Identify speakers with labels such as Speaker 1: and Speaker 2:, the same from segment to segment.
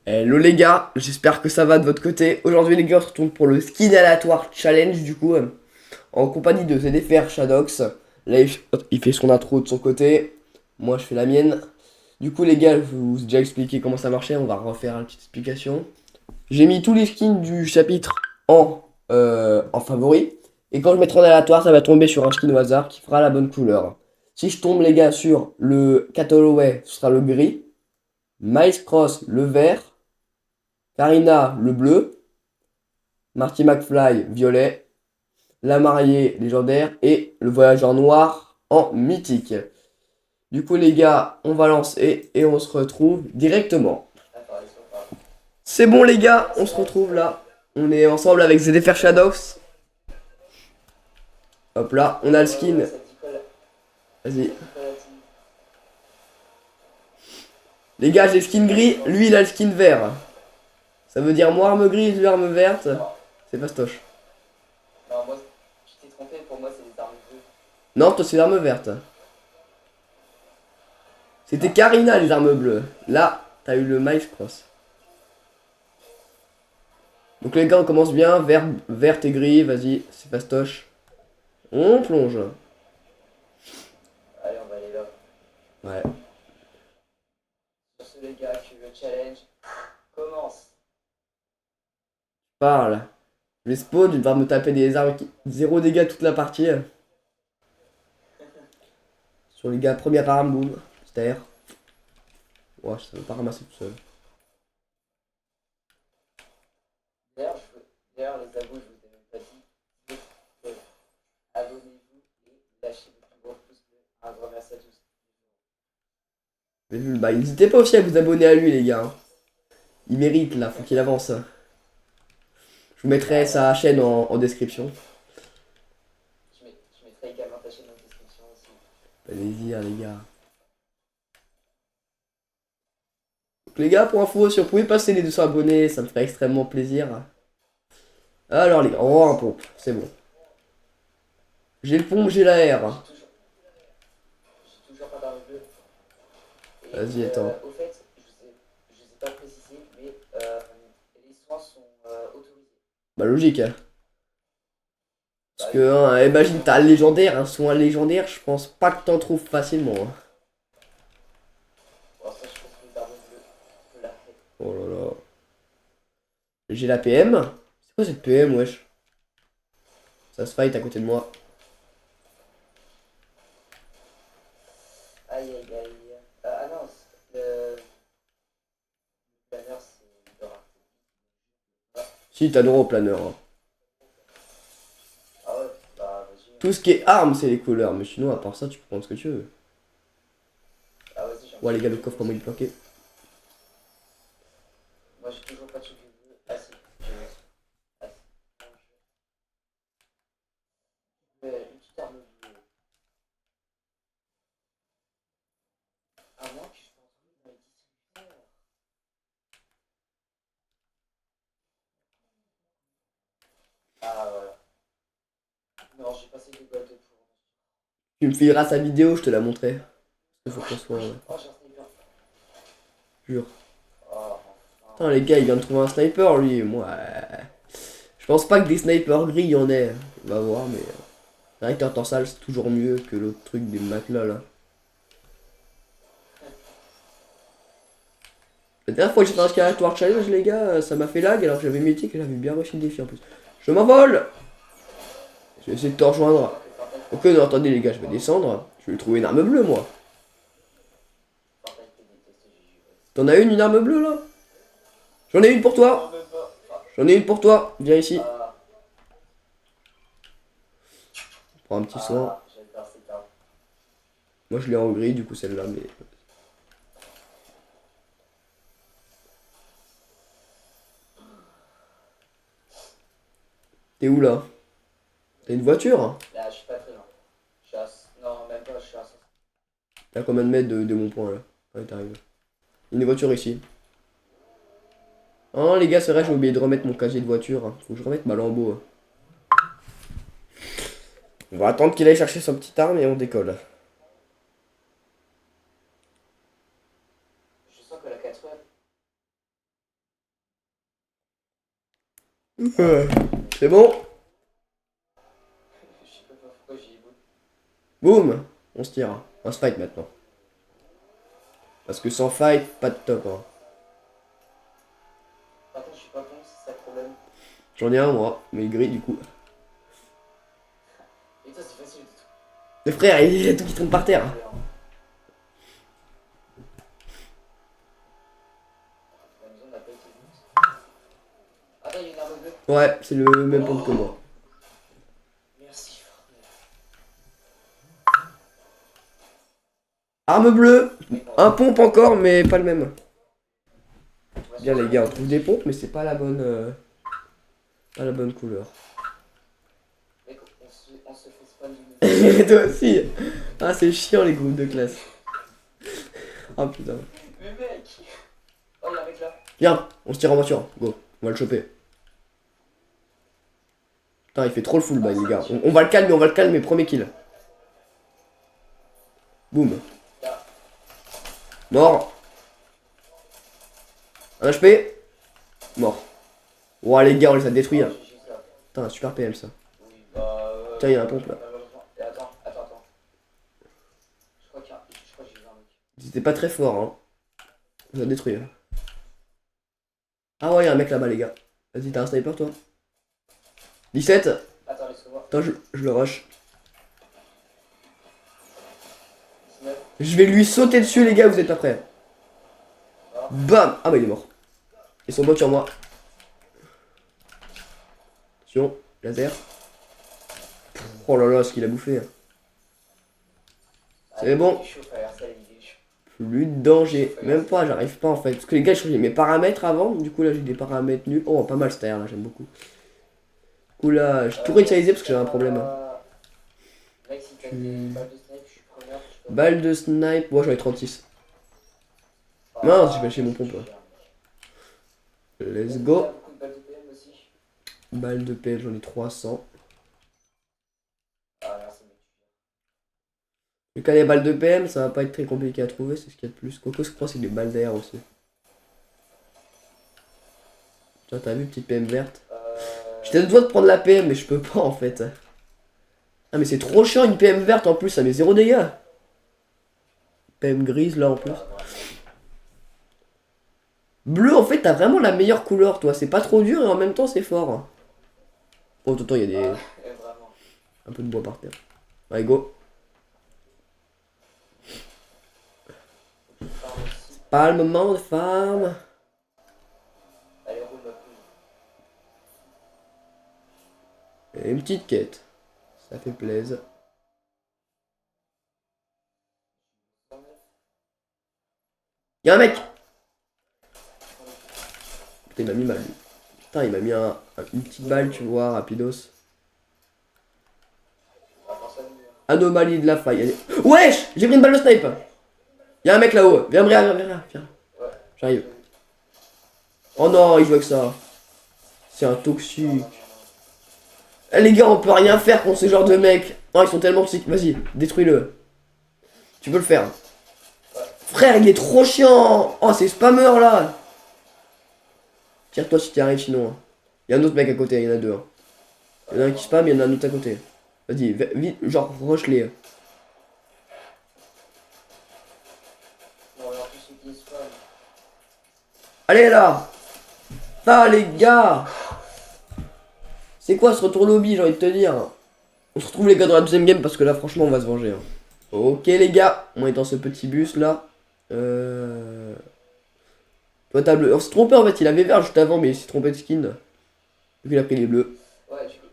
Speaker 1: Hello les gars, j'espère que ça va de votre côté. Aujourd'hui les gars, on se retrouve pour le skin aléatoire challenge du coup, en compagnie de ZDFR Shadox. Là il fait son intro de son côté, moi je fais la mienne. Du coup les gars, je vous ai déjà expliqué comment ça marchait, on va refaire une petite explication. J'ai mis tous les skins du chapitre en favori. Et quand je mettrai en aléatoire, ça va tomber sur un skin au hasard qui fera la bonne couleur. Si je tombe les gars sur le Catalloway, ce sera le gris. Miles Cross le vert. Karina, le bleu. Marty McFly, violet. La mariée, légendaire. Et le voyageur noir en mythique. Du coup, les gars, on va lancer et on se retrouve directement. C'est bon, les gars, on se retrouve là. On est ensemble avec ZDFR Shadows. Hop là, on a le skin. Vas-y. Les gars, j'ai le skin gris. Lui, il a le skin vert. Ça veut dire moi, arme grise, lui, arme verte. C'est fastoche.
Speaker 2: Non, moi, tu t'es trompé, pour moi, c'est des armes bleues.
Speaker 1: Non, toi, c'est l'arme verte. C'était Karina, les armes bleues. Là, t'as eu le Miles Cross. Donc les gars, on commence bien. Verte et gris, vas-y, c'est fastoche. On plonge.
Speaker 2: Allez, on va aller là.
Speaker 1: Ouais.
Speaker 2: Sur ce, les gars, que le challenge commence.
Speaker 1: Parle. Je vais spawn, il va me taper des armes qui... Zéro dégâts toute la partie. Sur les gars, première arme, boum. Terre. Ouais, ça ne veut pas ramasser tout seul.
Speaker 2: D'ailleurs, les abos, je vous ai même pas dit. Abonnez-vous et lâchez le plus gros pouce bleu. Un grand merci à tous.
Speaker 1: Bah, n'hésitez pas aussi à vous abonner à lui, les gars. Il mérite, là, faut qu'il avance. Je vous mettrai sa chaîne en description.
Speaker 2: Je mettrai également ta chaîne en description aussi.
Speaker 1: Plaisir, les gars. Donc, les gars, pour info, si vous pouvez passer les 200 abonnés, ça me ferait extrêmement plaisir. Alors, les gars, on va voir un pompe, c'est bon. J'ai le pompe, j'ai la R.
Speaker 2: J'ai toujours pas d'armes bleues. Et
Speaker 1: Vas-y, attends.
Speaker 2: au fait, je vous ai pas précisé, mais les soins sont autorisés.
Speaker 1: Bah, logique, hein. Parce
Speaker 2: Bah
Speaker 1: que,
Speaker 2: oui.
Speaker 1: hein, imagine, t'as le légendaire, un soin légendaire, je pense pas que t'en trouves facilement, hein.
Speaker 2: Bon, ça, je pense que les armes bleues, je peux la faire.
Speaker 1: Oh là là. J'ai la PM. C'est quoi cette PM, wesh? Ça se fight à côté de moi.
Speaker 2: Aïe aïe aïe. Ah non, le planeur c'est de rareté.
Speaker 1: Si, t'as droit au planeur, hein.
Speaker 2: Ah ouais, bah vas-y.
Speaker 1: Tout ce qui est armes, c'est les couleurs. Mais sinon, à part ça, tu peux prendre ce que tu veux.
Speaker 2: Ah vas-y, j'en
Speaker 1: Ouais, les
Speaker 2: ai.
Speaker 1: gars, le coffre, comment il est bloqué?
Speaker 2: Moi j'ai toujours pas de truc de bleu. Ah si, j'ai une petite arme bleue. À moins que je sois entendu dans les distributeurs. Ah voilà. Non, j'ai passé des boîtes de pour.
Speaker 1: Tu me fileras sa vidéo, je te la montrerai. Il faut qu'on soit.
Speaker 2: Oh, j'ai un sniper.
Speaker 1: Jure.
Speaker 2: Oh,
Speaker 1: Putain,
Speaker 2: enfin.
Speaker 1: les gars, il vient de trouver un sniper, lui. Moi, je pense pas que des snipers gris, il y en ait. On va voir, mais. C'est vrai qu'un sale, c'est toujours mieux que l'autre truc des matelas, là. La dernière fois que j'ai fait un Skyward Challenge, les gars, ça m'a fait lag alors que j'avais mythique et j'avais bien réussi le défi en plus. Je m'envole! Je vais essayer de te rejoindre. Ok, non, attendez, les gars, je vais descendre. Je vais trouver une arme bleue, moi. T'en as une arme bleue, là? J'en ai une pour toi! J'en ai une pour toi, viens ici. Prends un petit soin. Moi, je l'ai en gris, du coup, celle-là, mais. T'es où, là? T'as une voiture?
Speaker 2: Là, je suis pas très loin. Je suis à. Non, même pas, je suis à 100.
Speaker 1: T'as combien de mètres de mon point, là? Ouais, t'arrives. Une voiture ici. Oh, les gars, c'est vrai, j'ai oublié de remettre mon casier de voiture, hein. Faut que je remette ma Lambo, hein. On va attendre qu'il aille chercher son petite arme et on décolle.
Speaker 2: Je sens que la 4
Speaker 1: Ouais. C'est bon?
Speaker 2: Je sais pas pourquoi j'ai bout.
Speaker 1: Boum! On se tire. On se fight maintenant. Parce que sans fight, pas de top. Hein.
Speaker 2: Par contre, je suis pas con, c'est ça le problème.
Speaker 1: J'en ai un moi, mais gris du coup.
Speaker 2: Et toi, c'est facile de tout.
Speaker 1: Le frère, il y a tout qui tombe par terre.
Speaker 2: La maison n'a pas été vite. Attends, il y a une arme bleue.
Speaker 1: Ouais, c'est le même pompe que moi.
Speaker 2: Merci.
Speaker 1: Arme bleue!
Speaker 2: Mais bon,
Speaker 1: Un pompe encore, mais pas le même.
Speaker 2: on va se
Speaker 1: Bien les
Speaker 2: faire-
Speaker 1: gars, on trouve des pompes, mais c'est pas la bonne. Pas la bonne couleur.
Speaker 2: Mec, on se fait spawn d'une.
Speaker 1: Toi aussi! Ah, c'est chiant les groupes de classe. Ah putain.
Speaker 2: Mais mec! Oh, il y a un mec là.
Speaker 1: Viens, on se tire en voiture. Go, on va le choper. Putain, il fait trop le full, bah les gars. On va le calmer, premier kill. Boum. Mort. Un HP. Mort. Ouah les gars, on les a détruits. Hein.
Speaker 2: J'ai ça.
Speaker 1: Putain, super PM ça.
Speaker 2: Oui, bah.
Speaker 1: Tiens, il y a un pompe là.
Speaker 2: Et attends. Je crois que j'ai vu un mec.
Speaker 1: Ils étaient pas très forts, hein. On les a détruits. Hein. Ah ouais, il y a un mec là-bas, les gars. Vas-y, t'as un sniper toi? 17.
Speaker 2: Attends, laisse-moi.
Speaker 1: Attends, je le rush.
Speaker 2: 19.
Speaker 1: Je vais lui sauter dessus, les gars, vous êtes pas prêts? Bam! Ah bah, il est mort. Ils sont bons sur moi. Attention, laser. Oh là là, ce qu'il a bouffé. Hein. C'est bon.
Speaker 2: Il est chaud, frère, ça, il est chaud.
Speaker 1: Plus de danger. Même pas, j'arrive pas en fait. Parce que les gars, je changeais mes paramètres avant. Du coup, là, j'ai des paramètres nuls. Oh, pas mal cette air là, j'aime beaucoup. Du coup, là, j'ai tout réinitialisé parce que j'avais un problème. Hein.
Speaker 2: Mec, si t'as des balles de snipe, je suis preneur.
Speaker 1: Balle de snipe. Moi, j'en ai 36. Non, j'ai pas lâché mon pompe. Là. Let's go.
Speaker 2: Beaucoup de balles de PM aussi.
Speaker 1: Balle de PM, j'en ai 300.
Speaker 2: Ah, merci, mec.
Speaker 1: Vu qu'à les balles de PM, ça va pas être très compliqué à trouver, c'est ce qu'il y a de plus. Coco, je crois, c'est des balles d'air aussi. Tiens, t'as vu, petite PM verte. J'étais à deux doigts de prendre la PM, mais je peux pas en fait. Ah, mais c'est trop chiant une PM verte en plus, ça met 0 dégâts. PM grise là en plus. Bleu, en fait, t'as vraiment la meilleure couleur, toi. C'est pas trop dur et en même temps, c'est fort. Oh, attends, il y a des.
Speaker 2: Vraiment.
Speaker 1: Un peu de bois par terre. Allez, go. Pas le moment de farm.
Speaker 2: Allez, roule ma pouille.
Speaker 1: Et une petite quête. Ça fait plaisir. Y'a un mec! Putain, il m'a mis mal. Putain, il m'a mis une petite balle, tu vois, rapidos. Anomalie de la faille. Allez. Wesh! J'ai pris une balle de snipe! Y'a un mec là-haut. Viens. J'arrive. Oh non, il joue avec ça. C'est un toxique. Eh, les gars, on peut rien faire contre ce genre de mecs. Oh, ils sont tellement toxiques. Vas-y, détruis-le. Tu peux le faire. Frère, il est trop chiant. Oh, c'est spammer là. Tire-toi si t'y arrives sinon. Il y a un autre mec à côté, il y en a deux. Hein. Il y en a un qui spam, il y en a un autre à côté. Vas-y, vite, genre, rush-les. Allez là. Ça les gars. C'est quoi ce retour lobby, j'ai envie de te dire. On se retrouve les gars dans la deuxième game parce que là franchement on va se venger. Hein. Ok les gars, on est dans ce petit bus là. Toi t'as bleu. On s'est trompé en fait, il avait vert juste avant mais il s'est trompé de skin. Donc il a pris les bleus.
Speaker 2: Ouais, du coup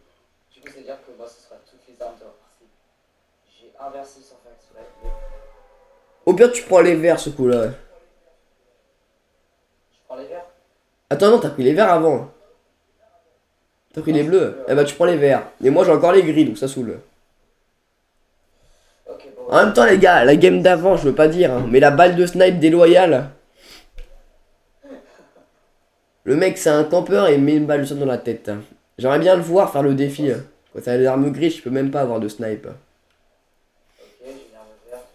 Speaker 2: c'est-à-dire que moi ce sera toutes les armes de la partie. J'ai inversé sans faire exprès.
Speaker 1: Au pire tu prends les verts ce coup là.
Speaker 2: Je prends les verts.
Speaker 1: Attends non, t'as pris les verts avant. T'as pris les bleus. Eh bah tu prends les verts. Et moi j'ai encore les gris donc ça saoule.
Speaker 2: Ok, bon.
Speaker 1: En même temps les gars, la game d'avant je veux pas dire hein, mais la balle de snipe déloyale. Le mec c'est un campeur et il met une balle de snipe dans la tête. Hein. J'aimerais bien le voir faire le défi. Hein. Quand t'as l'arme grise je peux même pas avoir de snipe.
Speaker 2: Ok, j'ai une arme verte.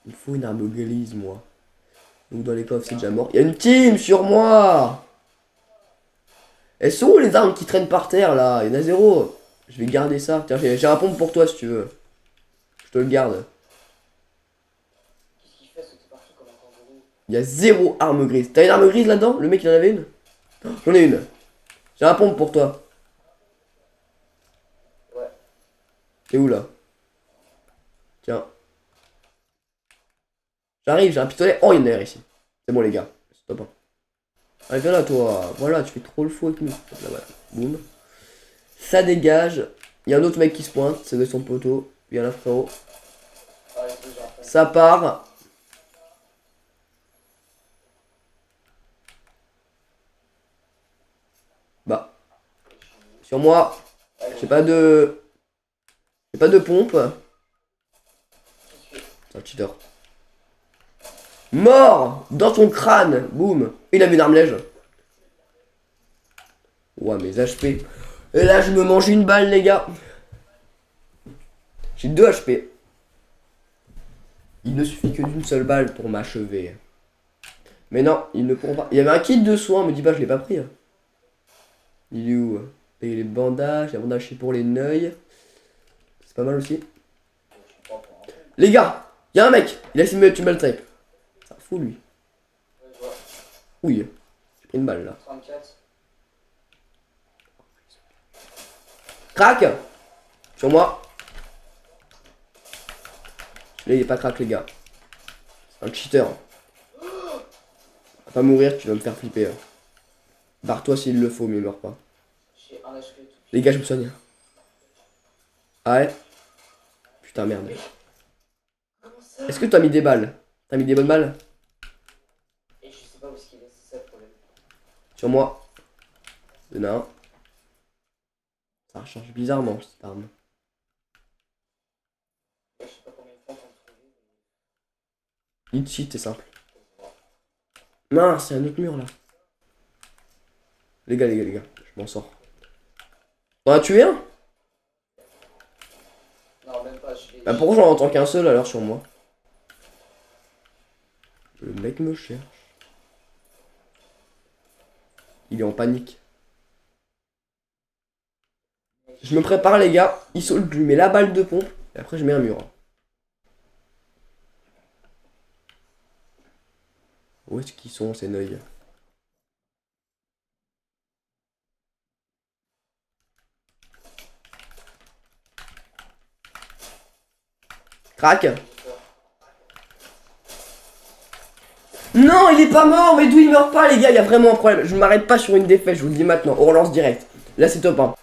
Speaker 1: Il faut une arme grise moi. Donc dans les coffres c'est déjà mort. Il y a une team sur moi. Elles sont où les armes qui traînent par terre là? Il y en a zéro. Je vais garder ça. Tiens, j'ai un pompe pour toi si tu veux. Je te le garde.
Speaker 2: Qu'est-ce qu'il fait sauter partout comme un kangourou?
Speaker 1: Il y a zéro arme grise. T'as une arme grise là-dedans? Le mec il en avait une? J'en ai une. J'ai un pompe pour toi.
Speaker 2: Ouais.
Speaker 1: T'es où là? Tiens. J'arrive, j'ai un pistolet. Oh, il y en a derrière ici. C'est bon les gars. Stop. Allez, viens là toi. Voilà, tu fais trop le fou avec nous. Là, voilà. Boum. Ça dégage. Il y a un autre mec qui se pointe. C'est de son poteau. Il y en a frérot.
Speaker 2: Ah, les deux, j'ai un peu.
Speaker 1: Ça part. Bah. Sur moi. J'ai pas de. J'ai pas de pompe. C'est un cheater. Mort dans ton crâne. Boum. Il avait une arme lège. Ouah, mes HP. Et là, je me mange une balle, les gars. J'ai 2 HP. Il ne suffit que d'une seule balle pour m'achever. Mais non, il ne pourront pas. Il y avait un kit de soins, me dis pas, je l'ai pas pris. Il est où? Et les bandages, les bandages c'est pour les neuils. C'est pas mal aussi. Les gars, il y a un mec, il a essayé de me tuer mal tape. C'est un fou lui.
Speaker 2: Ouais, je vois.
Speaker 1: Oui, j'ai pris une balle là.
Speaker 2: 34.
Speaker 1: Crac. Sur moi. Là il est pas crack les gars. C'est un cheater. Va pas mourir, tu vas me faire flipper. Barre-toi s'il le faut, mais meurs pas.
Speaker 2: J'ai un HP tout.
Speaker 1: Les gars, je me soigne. Ah ouais? Putain, merde.
Speaker 2: Comment ça?
Speaker 1: Est-ce que t'as mis des balles? T'as mis des bonnes balles?
Speaker 2: Et je sais pas où est-ce qu'il est, c'est ça le problème.
Speaker 1: Sur moi. Il y en a un. Ça recharge bizarrement cette arme.
Speaker 2: Et je sais pas combien de fois qu'on le trouver.
Speaker 1: Hit cheat, c'est simple. Mince, c'est un autre mur là. Les gars, je m'en sors. T'en as tué un?
Speaker 2: Non, même pas, je l'ai.
Speaker 1: Bah pourquoi j'en entends qu'un seul alors sur moi? Le mec me cherche. Il est en panique. Je me prépare les gars. Il saute, je lui mets la balle de pompe. Et après je mets un mur. Où est-ce qu'ils sont ces neuils? Crac. Non, il est pas mort, mais d'où il meurt pas les gars? Il y a vraiment un problème. Je m'arrête pas sur une défaite, je vous le dis maintenant. On relance direct. Là c'est top 1.
Speaker 2: Ok,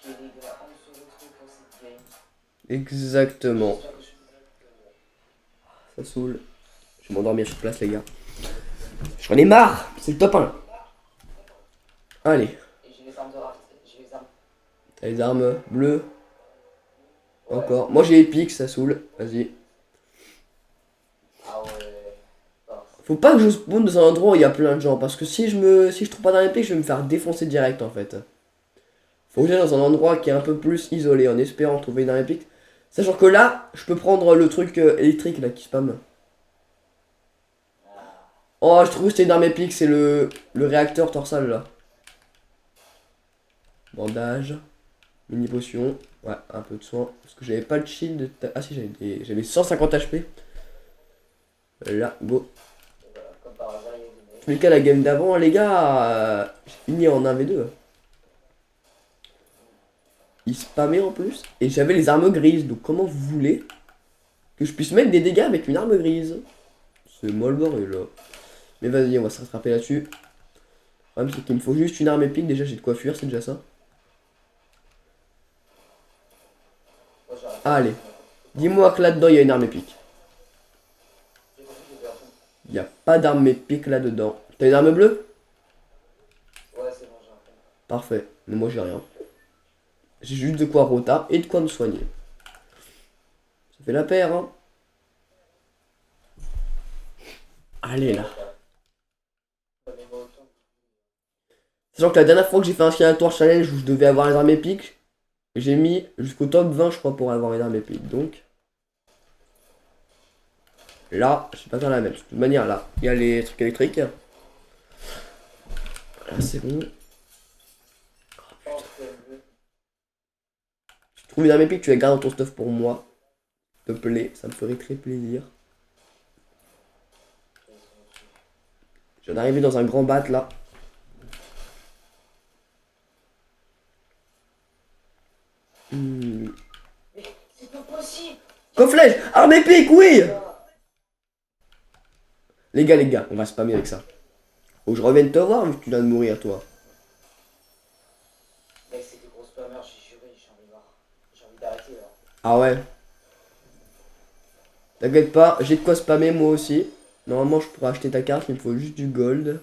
Speaker 2: les gars, on se retrouve pour cette game.
Speaker 1: Exactement.
Speaker 2: J'espère que je
Speaker 1: Ça saoule. Je vais m'endormir sur place les gars. J'en ai marre. C'est le top 1. Allez.
Speaker 2: Et j'ai les armes de raft. J'ai les armes.
Speaker 1: T'as les armes bleues. Encore. Moi j'ai épique, ça saoule. Vas-y.
Speaker 2: Ah ouais.
Speaker 1: Faut pas que je spawn dans un endroit où il y a plein de gens. Parce que si je trouve pas d'arme épique, je vais me faire défoncer direct en fait. Faut que j'aille dans un endroit qui est un peu plus isolé en espérant trouver une arme épique. Sachant que là, je peux prendre le truc électrique là qui spam. Oh, je trouve que c'était une arme épique, c'est le réacteur torsal là. Bandage. Mini potion. Ouais, un peu de soin. Parce que j'avais pas de shield. Ah si, j'avais 150 HP. Là, go.
Speaker 2: Et voilà, comme par hasard, il y a des mecs.
Speaker 1: Mais cas la game d'avant, les gars, j'ai fini en 1v2. Il spammait en plus. Et j'avais les armes grises. Donc comment vous voulez que je puisse mettre des dégâts avec une arme grise? C'est mal barré là. Mais vas-y, on va se rattraper là-dessus. Le problème c'est qu'il me faut juste une arme épique. Déjà j'ai de quoi fuir, c'est déjà ça.
Speaker 2: Moi, j'arrête.
Speaker 1: Allez. Dis-moi que là-dedans il y a une arme épique.
Speaker 2: J'ai compris, j'ai perdu.
Speaker 1: Il n'y a pas d'arme épique là-dedans. T'as une arme bleue?
Speaker 2: Ouais, c'est bon, j'ai un peu.
Speaker 1: Parfait. Mais moi j'ai rien. J'ai juste de quoi rota et de quoi me soigner. Ça fait la paire, hein. Allez là. Sachant que la dernière fois que j'ai fait un Skinator Challenge où je devais avoir les armes épiques, j'ai mis jusqu'au top 20 je crois pour avoir une arme épique. Donc là, je vais pas faire la même. De toute manière là, il y a les trucs électriques. Là, c'est bon.
Speaker 2: Oh, bleu.
Speaker 1: Si tu trouves une arme épique, tu la gardes dans ton stuff pour moi. S'il te plaît, ça me ferait très plaisir. Je viens d'arriver dans un grand bat là. Hmm.
Speaker 2: Mais c'est pas possible.
Speaker 1: Cofflèche, arme épique, oui.
Speaker 2: Ah,
Speaker 1: Les gars, on va spammer avec ça. Faut que je revienne te voir vu que tu viens de mourir, toi.
Speaker 2: mec, c'est des gros spammers, j'ai juré, j'en ai marre. J'ai envie d'arrêter là.
Speaker 1: Ah ouais. T'inquiète pas, j'ai de quoi spammer moi aussi. Normalement, je pourrais acheter ta carte, il me faut juste du gold.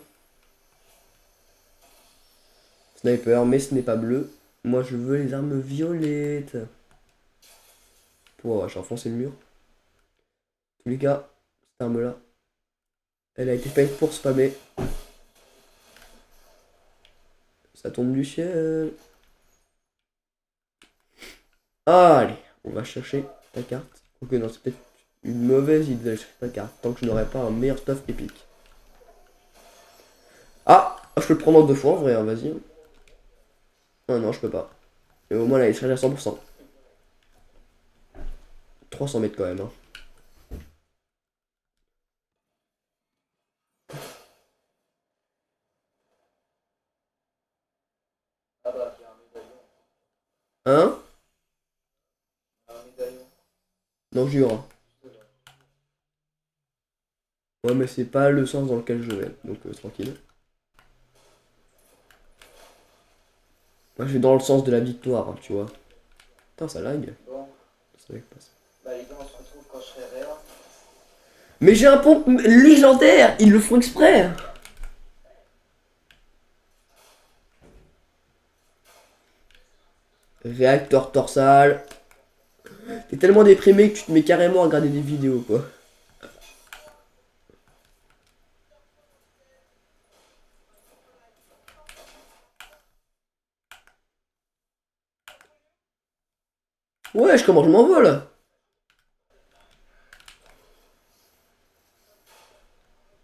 Speaker 1: Sniper, mais ce n'est pas bleu. Moi, je veux les armes violettes. Pour, j'ai enfoncé le mur. En tous les cas, cette arme-là, elle a été faite pour spammer. Ça tombe du ciel. Allez, on va chercher ta carte. Ok, non, c'est peut-être une mauvaise idée d'aller chercher ta carte. Tant que je n'aurai pas un meilleur stuff épique. Ah, je peux le prendre en 2 fois en vrai, hein, vas-y. Ah non, je peux pas. Et au moins, là, il est chargé à 100%. 300 mètres quand même. Hein.
Speaker 2: Ah bah, il y a un médaillon.
Speaker 1: Hein?
Speaker 2: Un médaillon.
Speaker 1: Non, jure. Hein.
Speaker 2: Juste là.
Speaker 1: Ouais, mais c'est pas le sens dans lequel je vais. Donc, tranquille. Moi, je vais dans le sens de la victoire, hein, tu vois. Putain, ça lag.
Speaker 2: Bon,
Speaker 1: Ça lag pas ça.
Speaker 2: bah les gars, on se retrouve quand je serai réa.
Speaker 1: Mais j'ai un pompe légendaire! Ils le font exprès! Réacteur torsal. T'es tellement déprimé que tu te mets carrément à regarder des vidéos, quoi. Ouais, comment je m'envole?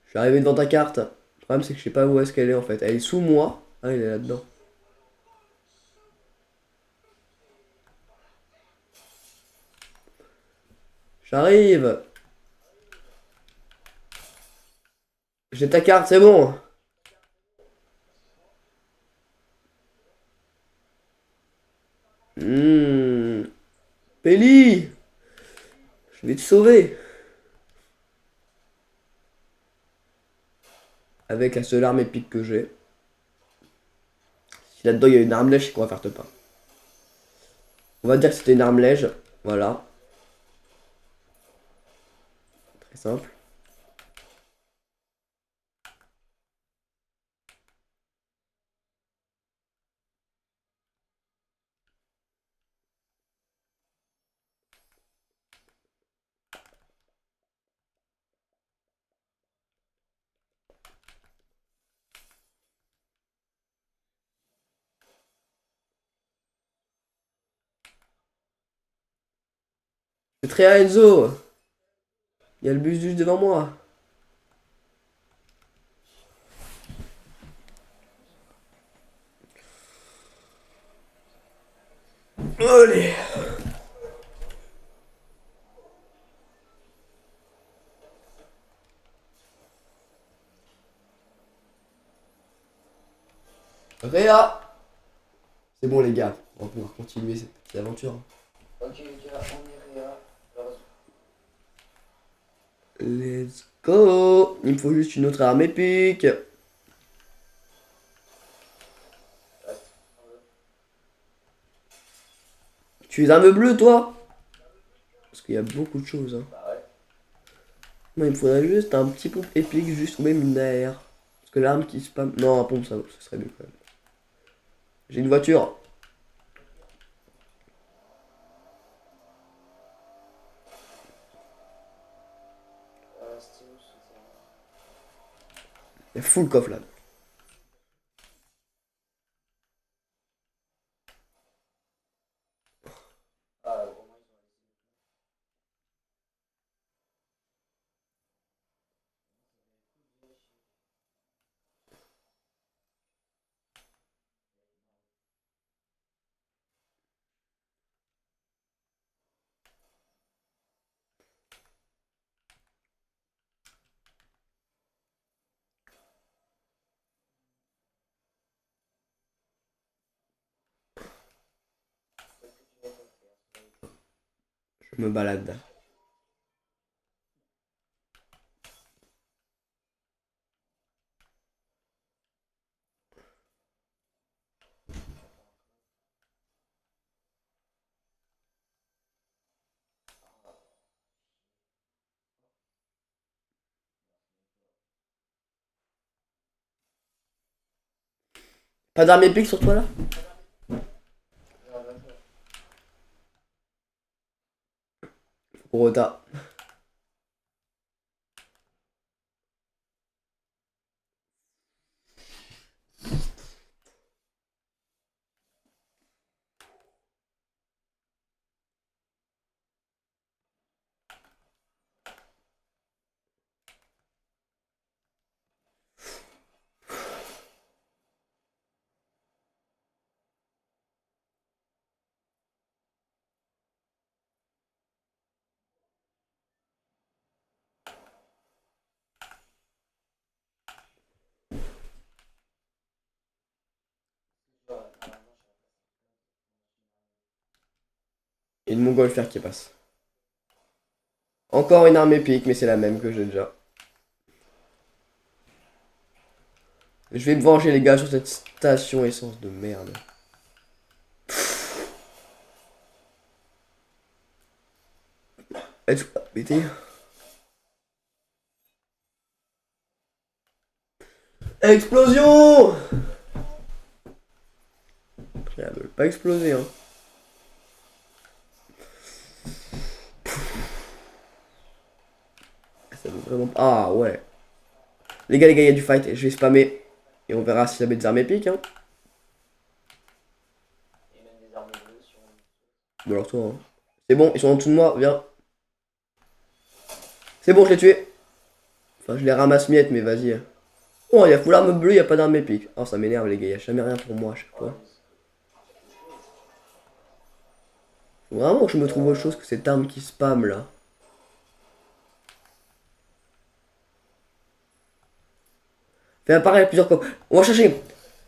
Speaker 1: Je suis arrivé devant ta carte. Le problème, c'est que je sais pas où est-ce qu'elle est en fait. Elle est sous moi. Ah, elle est là-dedans. J'arrive. J'ai ta carte, c'est bon. Péli, je vais te sauver. Avec la seule arme épique que j'ai. Si là-dedans il y a une arme lèche, c'est qu'on va faire te pas. On va dire que c'était une arme lèche. Voilà. Très simple. C'est très à Enzo. Il y a le bus juste devant moi. Allez. Réa. C'est bon les gars. On va pouvoir continuer cette petite aventure.
Speaker 2: Ok les gars, on est réa. Alors,
Speaker 1: Let's go. Il me faut juste une autre arme épique.
Speaker 2: reste.
Speaker 1: Tu es arme bleue toi? Parce qu'il y a beaucoup de choses. Hein.
Speaker 2: Bah ouais.
Speaker 1: Moi il me faudrait juste un petit pompe épique, juste ou même une AR. Parce que l'arme qui spam. Non, un pompe ça serait mieux quand même. J'ai une voiture.
Speaker 2: C'était où ce terrain?
Speaker 1: Il y a full coffre là.
Speaker 2: Ah, au moins ils ont laissé.
Speaker 1: Je me balade. Pas d'armes épiques sur toi là? Rota. Et le montgolfière qui passe. Encore une arme épique, mais c'est la même que j'ai déjà. Je vais me venger les gars sur cette station essence de merde. Êtes-vous pas pété? Explosion! Elle veut pas exploser hein. Ça veut vraiment pas. Ah ouais. Les gars, il y a du fight. Je vais spammer. Et on verra s'il y a des armes épiques hein.
Speaker 2: Et même des armes bleues sur.
Speaker 1: Bon alors toi hein. C'est bon, ils sont en dessous de moi, viens. C'est bon, je l'ai tué. Enfin, je les ramasse miettes, mais vas-y. Oh, il y a full arme bleue, il y a pas d'arme épique. Oh, ça m'énerve les gars, il y a jamais rien pour moi à chaque fois. Faut vraiment que je me trouve autre chose que cette arme qui spam là. Fais apparaître plusieurs coffres. On va chercher.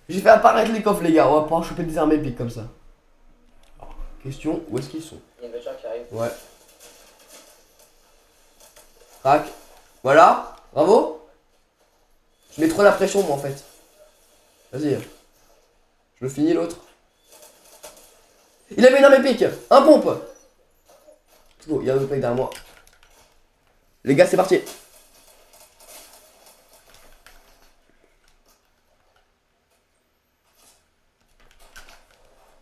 Speaker 1: J'ai fait apparaître les coffres les gars, on va pouvoir choper des armes épiques comme ça. Question, où est-ce qu'ils sont?
Speaker 2: Il y a une voiture qui arrive.
Speaker 1: Ouais. Crac. Voilà, bravo. Je mets trop la pression moi en fait. Vas-y. Je le finis l'autre. Il avait une arme épique. Un pompe. Let's go, il y a un autre mec derrière moi. Les gars, c'est parti.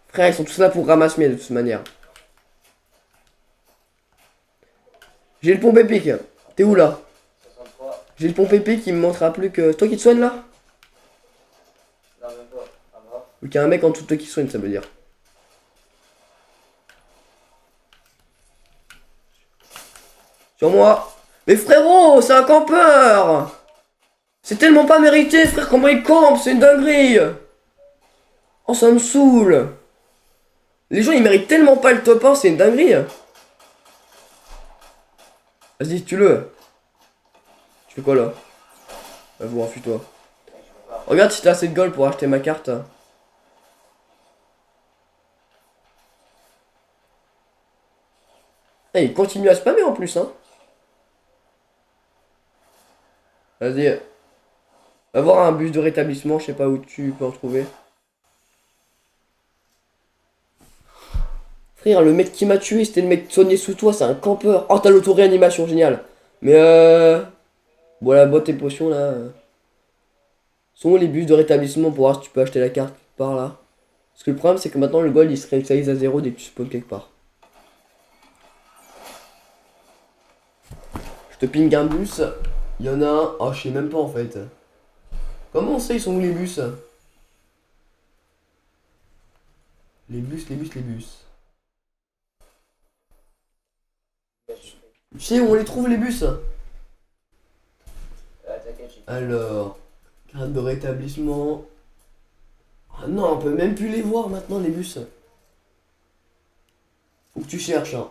Speaker 1: Frère, ils sont tous là pour ramasser de toute manière. J'ai le pompe épique. T'es où là?
Speaker 2: 63.
Speaker 1: J'ai le pompe épique, il me montrera plus que... Toi qui te soignes là?
Speaker 2: Non, même pas. À mort.
Speaker 1: Ou qu'il y a un mec en dessous de toi qui soigne, ça veut dire. Sur moi. Mais frérot, c'est un campeur. C'est tellement pas mérité, frère, comment il campe, c'est une dinguerie. Oh, ça me saoule. Les gens, ils méritent tellement pas le top 1, c'est une dinguerie. Vas-y, tue-le. Tu fais quoi là? Vas-y, enfuis-toi. Regarde si t'as assez de gold pour acheter ma carte. Eh, il continue à spammer en plus, hein. Vas-y. Va voir un bus de rétablissement, je sais pas où tu peux en trouver. Frère, le mec qui m'a tué, c'était le mec soigné sous toi, c'est un campeur. Oh, t'as l'auto-réanimation, génial. Mais bon, la boîte et potions là. Sont où les bus de rétablissement pour voir si tu peux acheter la carte par là? Parce que le problème, c'est que maintenant le gold il se réactualise à 0 dès que tu spawns quelque part. Je te ping un bus. Il y en a un. Oh, je sais même pas en fait. Comment on sait ils sont où les bus? Les bus, les bus, les bus. Tu sais où on les trouve les bus?
Speaker 2: T'inquiète,
Speaker 1: Alors, carte de rétablissement. Ah non, on peut même plus les voir maintenant les bus. Faut que tu cherches, hein.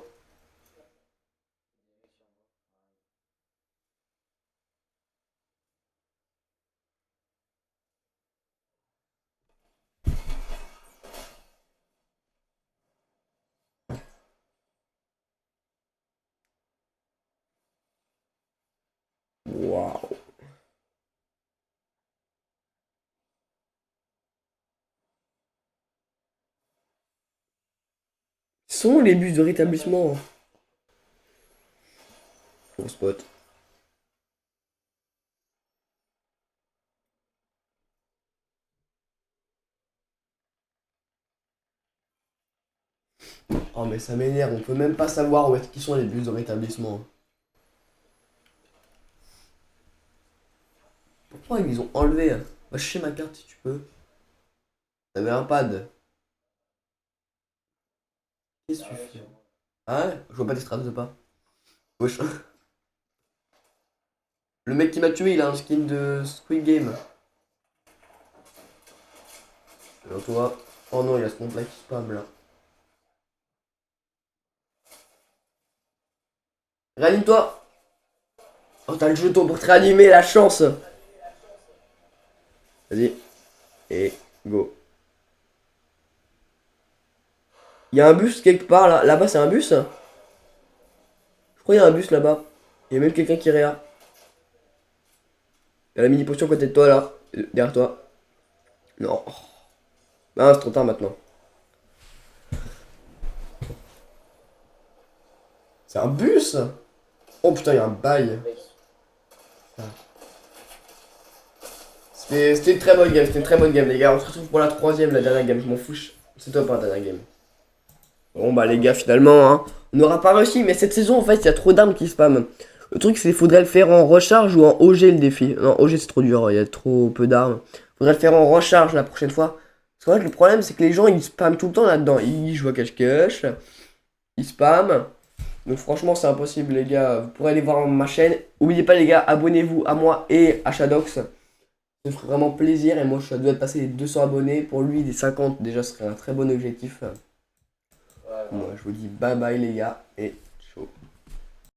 Speaker 1: Waouh. Sont les bus de rétablissement. Bon spot. Oh mais ça m'énerve, on peut même pas savoir où est-ce qu'ils sont les bus de rétablissement. Pourquoi ils les ont enlevés? Va chercher ma carte si tu peux. T'avais un pad. Qu'est-ce que tu fais? Ah ouais? Je vois pas tes strats de pas. Wesh. Le mec qui m'a tué, il a un skin de Squid Game. Alors toi. Oh non, il a ce compte là qui spam là. Réanime-toi! Oh, t'as le jeton pour te réanimer, la chance! Vas-y. Et go. Il y a un bus quelque part là. Là-bas, c'est un bus? Je crois qu'il y a un bus là-bas. Il y a même quelqu'un qui réa. Il y a la mini potion à côté de toi là. Derrière toi. Non. Ah, c'est trop tard maintenant. C'est un bus? Oh putain, il y a un bail. C'était une très bonne game, c'était une très bonne game les gars. On se retrouve pour la troisième, la dernière game. Je m'en fous. C'est toi pour la dernière game. Bon bah les gars, finalement, hein, on n'aura pas réussi. Mais cette saison, en fait, il y a trop d'armes qui spam. Le truc, c'est qu'il faudrait le faire en recharge ou en OG le défi. Non, OG c'est trop dur, il y a trop peu d'armes. Faudrait le faire en recharge la prochaine fois. Parce qu'en fait, le problème, c'est que les gens, ils spamment tout le temps là-dedans. Ils jouent à cache-cache. Ils spamment. Donc franchement, c'est impossible, les gars. Vous pourrez aller voir ma chaîne. N'oubliez pas, les gars, abonnez-vous à moi et à Shadox. Ça me ferait vraiment plaisir. Et moi, je dois passer les 200 abonnés. Pour lui, des 50, déjà, ce serait un très bon objectif.
Speaker 2: Ouais,
Speaker 1: Moi, je vous dis bye bye, les gars. Et